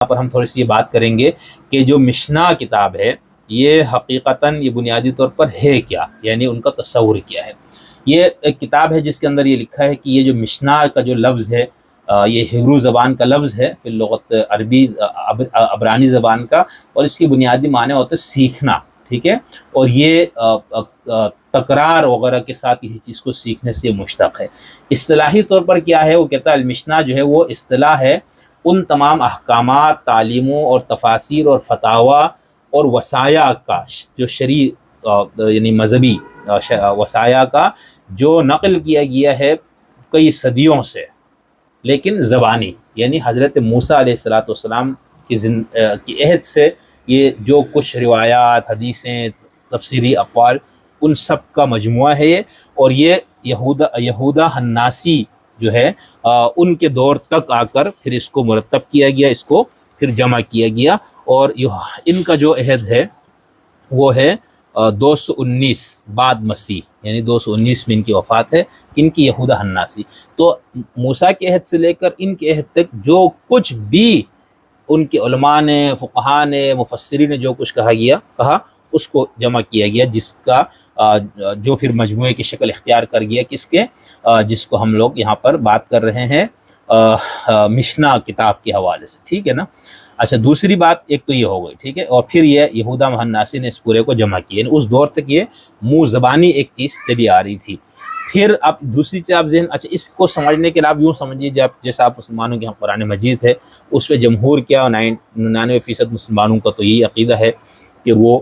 یہاں پر ہم تھوڑی سی یہ بات کریں گے کہ جو مشنا کتاب ہے یہ حقیقتاً یہ بنیادی طور پر ہے کیا، یعنی ان کا تصور کیا ہے۔ یہ ایک کتاب ہے جس کے اندر یہ لکھا ہے کہ یہ جو مشنا کا جو لفظ ہے یہ ہیبرو زبان کا لفظ ہے، فی اللغت عربی عبرانی زبان کا، اور اس کی بنیادی معنی ہوتا ہے سیکھنا، ٹھیک ہے، اور یہ تکرار وغیرہ کے ساتھ کسی چیز کو سیکھنے سے مشتق ہے۔ اصطلاحی طور پر کیا ہے، وہ کہتا ہے المشنا جو ہے وہ اصطلاح ہے ان تمام احکامات، تعلیموں اور تفاسیر اور فتاوی اور وصایا کا جو شرعی یعنی مذہبی وصایا کا جو نقل کیا گیا ہے کئی صدیوں سے، لیکن زبانی، یعنی حضرت موسیٰ علیہ السلام کی عہد سے یہ جو کچھ روایات، حدیثیں، تفسیری اقوال، ان سب کا مجموعہ ہے یہ، اور یہ یہودا حناسی جو ہے ان کے دور تک آ کر پھر اس کو مرتب کیا گیا، اس کو پھر جمع کیا گیا، اور ان کا جو عہد ہے وہ ہے 219 بعد مسیح، یعنی 219 میں ان کی وفات ہے، ان کی یہودا حناسی۔ تو موسیٰ کے عہد سے لے کر ان کے عہد تک جو کچھ بھی ان کے علماء نے، فقہاء نے، مفسرین نے جو کچھ کہا اس کو جمع کیا گیا، جس کا جو پھر مجموعے کی شکل اختیار کر گیا کس کے، جس کو ہم لوگ یہاں پر بات کر رہے ہیں مشنا کتاب کے حوالے سے، ٹھیک ہے نا۔ اچھا، دوسری بات ایک تو یہ ہو گئی، ٹھیک ہے، اور پھر یہ یہودا حناسی نے اس پورے کو جمع کیا، یعنی اس دور تک یہ منہ زبانی ایک چیز چلی آ رہی تھی۔ پھر اب دوسری چیز آپ ذہن، اچھا اس کو سمجھنے کے لیے آپ یوں سمجھیے، جیسا آپ مسلمانوں کے یہاں قرآن مجید ہے اس پہ جمہور کیا 99% مسلمانوں کا تو یہی عقیدہ ہے کہ وہ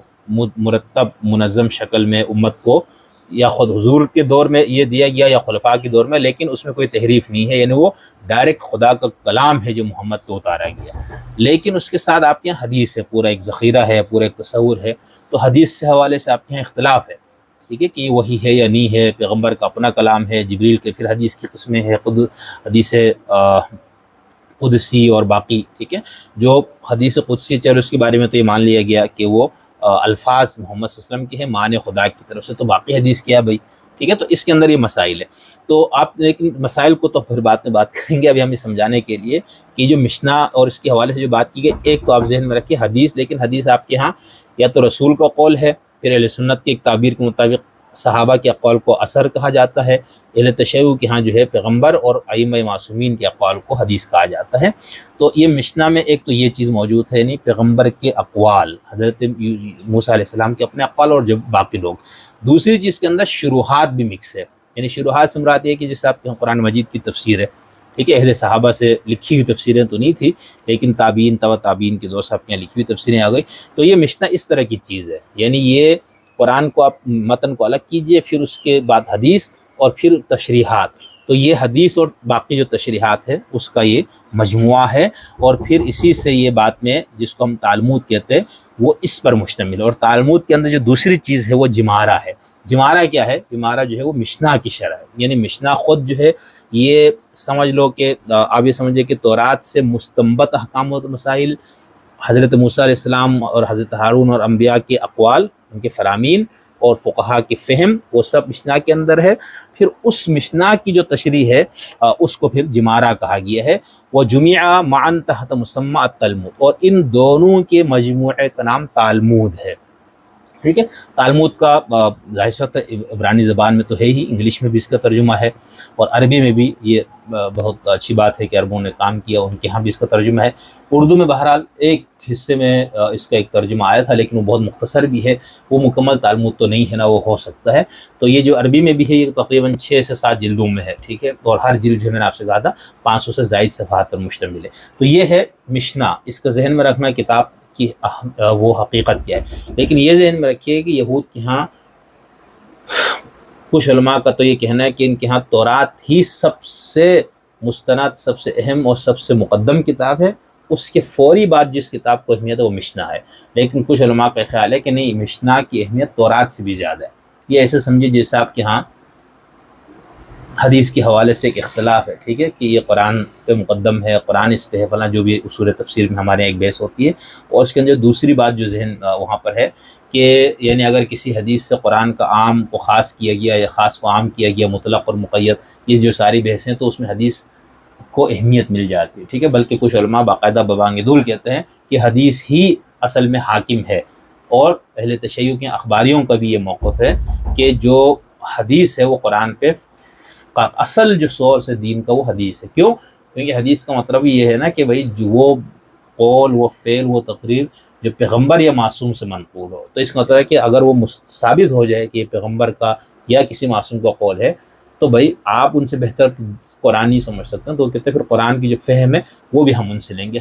مرتب منظم شکل میں امت کو یا خود حضور کے دور میں یہ دیا گیا یا خلفاء کے دور میں، لیکن اس میں کوئی تحریف نہیں ہے، یعنی وہ ڈائریکٹ خدا کا کلام ہے جو محمد کو اتارا گیا، لیکن اس کے ساتھ آپ کے یہاں حدیث ہے، پورا ایک ذخیرہ ہے، پورا ایک تصور ہے۔ تو حدیث سے حوالے سے آپ کے یہاں اختلاف ہے، ٹھیک ہے، کہ یہ وحی ہے یا نہیں ہے، پیغمبر کا اپنا کلام ہے، جبریل کے پھر حدیث کی قسمیں ہیں، خود حدیث قدسی اور باقی، ٹھیک ہے۔ جو حدیث قدسی چلو اس کے بارے میں تو یہ مان لیا گیا کہ وہ الفاظ محمد صلی اللہ علیہ وسلم کے ہیں، معنی خدا کی طرف سے، تو باقی حدیث کیا بھائی، ٹھیک ہے۔ تو اس کے اندر یہ مسائل ہے، تو آپ لیکن مسائل کو تو پھر بعد میں بات کریں گے، ابھی ہم یہ سمجھانے کے لیے کہ جو مشنا اور اس کے حوالے سے جو بات کی گئی، ایک تو آپ ذہن میں رکھیے حدیث، لیکن حدیث آپ کے ہاں یا تو رسول کا قول ہے، پھر اہل سنت کی ایک تعبیر کے مطابق صحابہ کے اقوال کو اثر کہا جاتا ہے، اہل تشیع کے ہاں جو ہے پیغمبر اور ائمہ معصومین کے اقوال کو حدیث کہا جاتا ہے۔ تو یہ مشنا میں ایک تو یہ چیز موجود ہے، یعنی پیغمبر کے اقوال، حضرت موسیٰ علیہ السلام کے اپنے اقوال اور جو باقی لوگ۔ دوسری چیز کے اندر شروحات بھی مکس ہے، یعنی شروحات سے مراد یہ کہ جیسے آپ کے قرآن مجید کی تفسیر ہے، ٹھیک ہے، اہل صحابہ سے لکھی ہوئی تفسیریں تو نہیں تھی، لیکن تابعین، تبع تابعین کے دور سے آپ کے یہاں لکھی ہوئی تفسیریں آ گئی۔ تو یہ مشنا اس طرح کی چیز ہے، یعنی یہ قرآن کو آپ متن کو الگ کیجئے، پھر اس کے بعد حدیث اور پھر تشریحات، تو یہ حدیث اور باقی جو تشریحات ہے اس کا یہ مجموعہ ہے، اور پھر اسی سے یہ بات میں جس کو ہم تالمود کہتے ہیں وہ اس پر مشتمل ہے۔ اور تالمود کے اندر جو دوسری چیز ہے وہ جمارہ ہے۔ جمارہ کیا ہے؟ جمارہ جو ہے وہ مشنا کی شرح ہے، یعنی مشنا خود جو ہے یہ سمجھ لو کہ آپ یہ سمجھے کہ تورات سے مستنبط احکام و مسائل، حضرت موسیٰ علیہ السلام اور حضرت ہارون اور انبیاء کے اقوال، ان کے فرامین اور فقہا کے فہم، وہ سب مشنا کے اندر ہے۔ پھر اس مشنا کی جو تشریح ہے اس کو پھر جمارہ کہا گیا ہے، وہ جمع معاً تحت مسمى التلمود، اور ان دونوں کے مجموعے کا نام تالمود ہے، ٹھیک ہے۔ تالمود کا ظاہر سی بات ہے عبرانی زبان میں تو ہے ہی، انگلش میں بھی اس کا ترجمہ ہے، اور عربی میں بھی یہ بہت اچھی بات ہے کہ عربوں نے کام کیا، ان کے ہاں بھی اس کا ترجمہ ہے۔ اردو میں بہرحال ایک حصے میں اس کا ایک ترجمہ آیا تھا، لیکن وہ بہت مختصر بھی ہے، وہ مکمل تالمود تو نہیں ہے نا، وہ ہو سکتا ہے۔ تو یہ جو عربی میں بھی ہے یہ تقریباً 6 سے 7 جلدوں میں ہے، ٹھیک ہے، اور ہر جلد جو میں نے آپ سے کہا تھا 500 سے زائد صفحات پر مشتمل ہے۔ تو یہ ہے مشنا، اس کا ذہن میں رکھنا کتاب کی وہ حقیقت کیا ہے۔ لیکن یہ ذہن میں رکھیے کہ یہود کے ہاں کچھ علماء کا تو یہ کہنا ہے کہ ان کے ہاں تورات ہی سب سے مستند، سب سے اہم اور سب سے مقدم کتاب ہے، اس کے فوری بعد جس کتاب کو اہمیت ہے وہ مشنا ہے۔ لیکن کچھ علماء کا خیال ہے کہ نہیں، مشنا کی اہمیت تورات سے بھی زیادہ ہے۔ یہ ایسے سمجھے جیسے آپ کے ہاں حدیث کے حوالے سے ایک اختلاف ہے، ٹھیک ہے، کہ یہ قرآن پہ مقدم ہے، قرآن اس پہ ہے فلاں، جو بھی اصول تفسیر میں ہمارے ایک بحث ہوتی ہے۔ اور اس کے اندر دوسری بات جو ذہن وہاں پر ہے کہ یعنی اگر کسی حدیث سے قرآن کا عام کو خاص کیا گیا یا خاص کو عام کیا گیا، مطلق اور مقید، یہ جو ساری بحثیں، تو اس میں حدیث کو اہمیت مل جاتی ہے، ٹھیک ہے۔ بلکہ کچھ علماء باقاعدہ ببانگ دول کہتے ہیں کہ حدیث ہی اصل میں حاکم ہے، اور اہل تشیع کے اخباریوں کا بھی یہ موقف ہے کہ جو حدیث ہے وہ قرآن پہ اصل جو سورس ہے دین کا وہ حدیث ہے۔ کیوں؟ کیونکہ حدیث کا مطلب یہ ہے نا کہ بھائی وہ قول، وہ فعل، وہ تقریر جو پیغمبر یا معصوم سے منقول ہو، تو اس کا مطلب ہے کہ اگر وہ ثابت ہو جائے کہ یہ پیغمبر کا یا کسی معصوم کا قول ہے، تو بھائی آپ ان سے بہتر قرآن ہی سمجھ سکتے ہیں، تو کہتے ہیں پھر قرآن کی جو فہم ہے وہ بھی ہم ان سے لیں گے۔